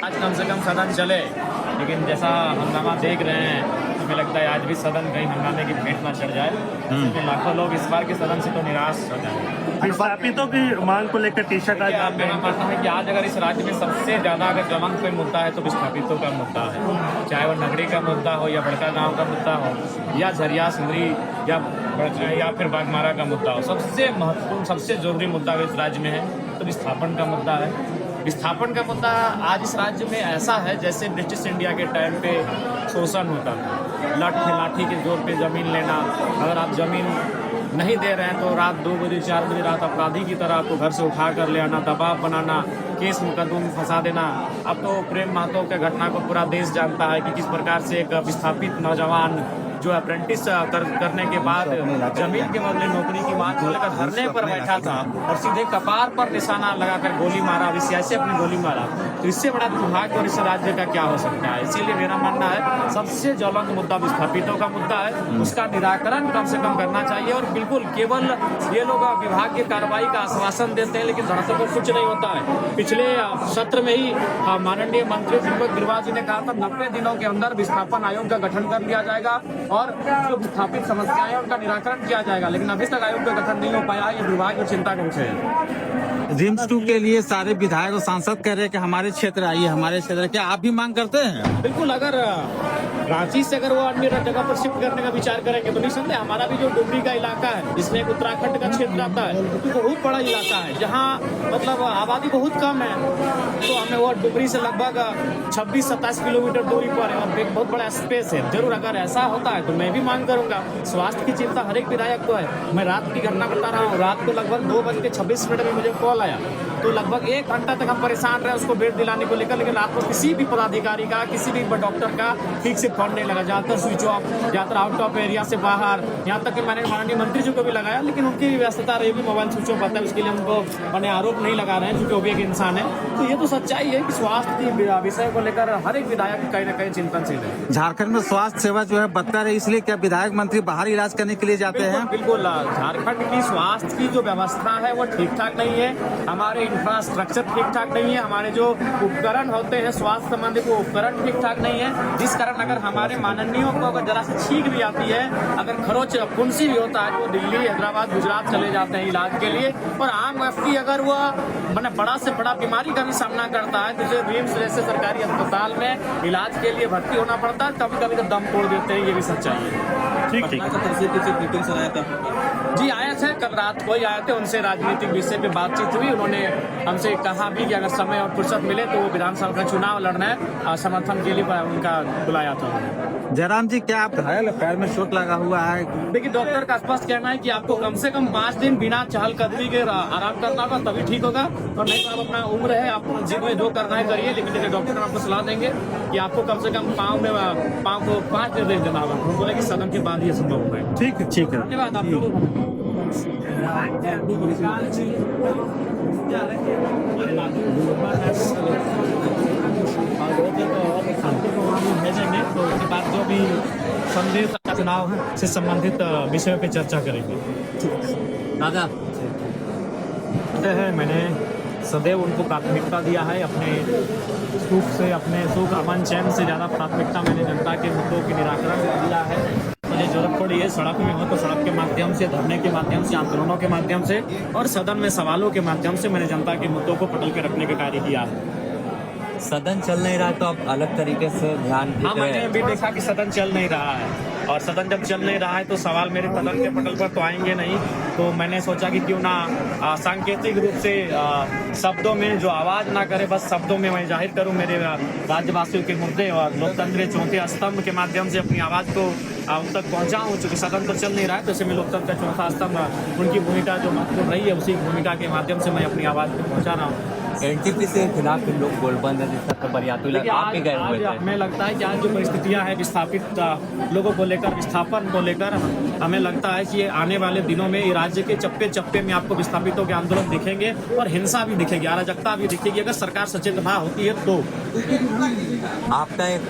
आज कम से कम सदन चले, लेकिन जैसा हंगामा देख रहे हैं तो हमें लगता है आज भी सदन कहीं हंगामे की भेंट ना चढ़ जाए, क्योंकि लाखों लोग इस बार के सदन से तो निराश हो जाए। विस्थापितों की मांग को लेकर टी-शर्ट आज आप मेरा मानना है कि आज अगर इस राज्य में सबसे ज़्यादा अगर ज्वलंत कोई मुद्दा है तो विस्थापितों का मुद्दा है, चाहे वो नगरी का मुद्दा हो या बड़का गाँव का मुद्दा हो या झरिया सिंदरी या फिर बागमारा का मुद्दा हो, सबसे महत्वपूर्ण सबसे जरूरी मुद्दा अगर इस राज्य में है तो विस्थापन का मुद्दा है। विस्थापन का मुद्दा आज इस राज्य में ऐसा है जैसे ब्रिटिश इंडिया के टाइम पे शोषण होता था, लाठी के जोर पे ज़मीन लेना, अगर आप ज़मीन नहीं दे रहे हैं तो रात 2 बजे 4 बजे रात अपराधी की तरह आपको घर से उठा कर ले आना, दबाव बनाना, केस मुकदमों में फंसा देना। अब तो प्रेम महतो के घटना को पूरा देश जानता है कि किस प्रकार से एक विस्थापित नौजवान जो अप्रेंटिस करने के बाद जमीन के बदले नौकरी की मांग को लेकर धरने पर बैठा था और सीधे कपार पर निशाना लगाकर गोली मारा, विषय से अपनी गोली मारा। तो इससे बड़ा दुर्भाग्य और इस राज्य का क्या हो सकता है। इसीलिए मेरा मानना है सबसे ज्वलंत मुद्दा विस्थापितों का मुद्दा है, उसका निराकरण कम से कम करना चाहिए। और बिल्कुल केवल ये लोग विभाग की कार्रवाई का आश्वासन देते हैं लेकिन धरातल पर कुछ नहीं होता है। पिछले सत्र में ही माननीय मंत्री दीपक बिरुवा जी ने कहा था 90 दिनों के अंदर विस्थापन आयोग का गठन कर लिया जाएगा और जो विस्थापित समस्याएं हैं उनका निराकरण किया जाएगा, लेकिन अभी तक आयोग का गठन नहीं हो पाया। ये विभाग की चिंता का विषय है। रिम्स 2 के लिए सारे विधायक और सांसद कह रहे हैं कि हमारे क्षेत्र आइए, हमारे क्षेत्र। क्या आप भी मांग करते हैं? बिल्कुल, अगर रांची से अगर वो अन्य जगह पर शिफ्ट करने का विचार करेंगे तो निसंदेह हमारा भी जो डुमरी का इलाका है जिसमें एक उत्तराखंड का क्षेत्र आता है तो बहुत बड़ा इलाका है जहाँ मतलब आबादी बहुत कम है, तो हमें वो डुमरी से लगभग 26-27 किलोमीटर दूरी पर है और एक बहुत बड़ा स्पेस है। जरूर अगर ऐसा होता है तो मैं भी मांग करूंगा। स्वास्थ्य की चिंता हर एक विधायक को है। मैं रात की घटना बता रहा हूँ, रात को लगभग 2:26 में मुझे कॉल आया तो लगभग 1 घंटा तक हम परेशान रहे उसको बेड दिलाने को लेकर, लेकिन रात को किसी भी पदाधिकारी का किसी भी डॉक्टर का ठीक से फोन नहीं लगा, ज़्यादातर स्विच ऑफ, ज़्यादातर आउट ऑफ एरिया से बाहर। यहाँ तक कि मैंने माननीय मंत्री जी को भी लगाया लेकिन उनकी भी व्यस्तता रही, भी मोबाइल स्विच ऑफ आता है, उसके लिए उनको मैंने आरोप नहीं लगा रहे हैं क्योंकि वो भी एक इंसान है। तो ये तो सच्चाई है कि स्वास्थ्य की विषय को लेकर हर एक विधायक कहीं ना कहीं चिंतनशील है। झारखंड में स्वास्थ्य सेवा जो है बदतर है, इसलिए क्या विधायक मंत्री बाहर इलाज करने के लिए जाते हैं? बिल्कुल, झारखंड की स्वास्थ्य की जो व्यवस्था है वो ठीक ठाक नहीं है, हमारे इंफ्रास्ट्रक्चर ठीक ठाक नहीं है, हमारे जो उपकरण होते हैं स्वास्थ्य संबंधित वो उपकरण ठीक ठाक नहीं है, जिस कारण अगर हमारे माननीयों को अगर जरा से छींक भी आती है, अगर खरोच फुंसी भी होता है तो दिल्ली, हैदराबाद, गुजरात चले जाते हैं इलाज के लिए। और आम व्यक्ति अगर वो मैंने बड़ा से बड़ा बीमारी का भी सामना करता है तो उसे रिम्स जैसे सरकारी अस्पताल में इलाज के लिए भर्ती होना पड़ता है, कभी कभी तो दम तोड़ देते हैं, ये भी सच्चाई है। ठीक जी आए थे, कल रात को ही आए थे, उनसे राजनीतिक विषय पे बातचीत हुई। उन्होंने हमसे कहा भी कि अगर समय और फुर्सत मिले तो वो विधानसभा का चुनाव लड़ना है, समर्थन के लिए उनका बुलाया था। जयराम जी, क्या आप घायल, पैर में चोट लगा हुआ है? देखिए, डॉक्टर का स्पष्ट कहना है कि आपको कम से कम 5 दिन बिना चहलकदमी के आराम करना होगा, तभी ठीक होगा, और नहीं तो आप अपना उम्र है, आप जिम में जो करना है करिए, लेकिन देखिए डॉक्टर आपको सलाह देंगे कि आपको कम से कम पाँव को 5 दिन देना होगा। उनको बोले कि सदन के बाद ये संभव होगा। ठीक है, ठीक है, धन्यवाद आप लोगों भेजेंगे, तो उसके बाद जो भी संदेश चुनाव से संबंधित विषयों पे चर्चा करेंगे। दादा है, मैंने सदैव उनको प्राथमिकता दिया है, अपने सुख अमन चैन से ज़्यादा प्राथमिकता मैंने जनता के मुद्दों के निराकरण को दिया है। मुझे जरूरत पड़ी है सड़क में हो तो सड़क के माध्यम से, धरने के माध्यम से, आंदोलनों के माध्यम से और सदन में सवालों के माध्यम से मैंने जनता के मुद्दों को पटल के रखने का कार्य किया है। सदन चल नहीं रहा तो आप अलग तरीके से ध्यान हाँ, मैंने भी देखा कि सदन चल नहीं रहा है, और सदन जब चल नहीं रहा है तो सवाल मेरे सदन के पटल पर तो आएंगे नहीं, तो मैंने सोचा कि क्यों ना सांकेतिक रूप से शब्दों में जो आवाज़ ना करे, बस शब्दों में मैं जाहिर करूं मेरे राज्यवासियों के मुद्दे और लोकतंत्र के चौथे स्तंभ के माध्यम से अपनी आवाज़ को उन तक पहुँचाऊँ। चूँकि सदन तो चल नहीं रहा है तो ऐसे में लोकतंत्र का चौथा स्तंभ उनकी भूमिका जो महत्वपूर्ण रही है उसी भूमिका के माध्यम से मैं अपनी आवाज़ को पहुँचा रहा हूँ। एनटीपी से खिलाफ लोग गोलबंद आप भी गए हुए थे। हमें लगता है कि आज जो परिस्थितियां हैं विस्थापित लोगों को लेकर, विस्थापन को लेकर, हमें लगता है कि आने वाले दिनों में राज्य के चप्पे चप्पे में आपको विस्थापितों के आंदोलन दिखेंगे और हिंसा भी दिखेगी, अराजकता भी दिखेगी, अगर सरकार सचेत ना होती है तो। आपका एक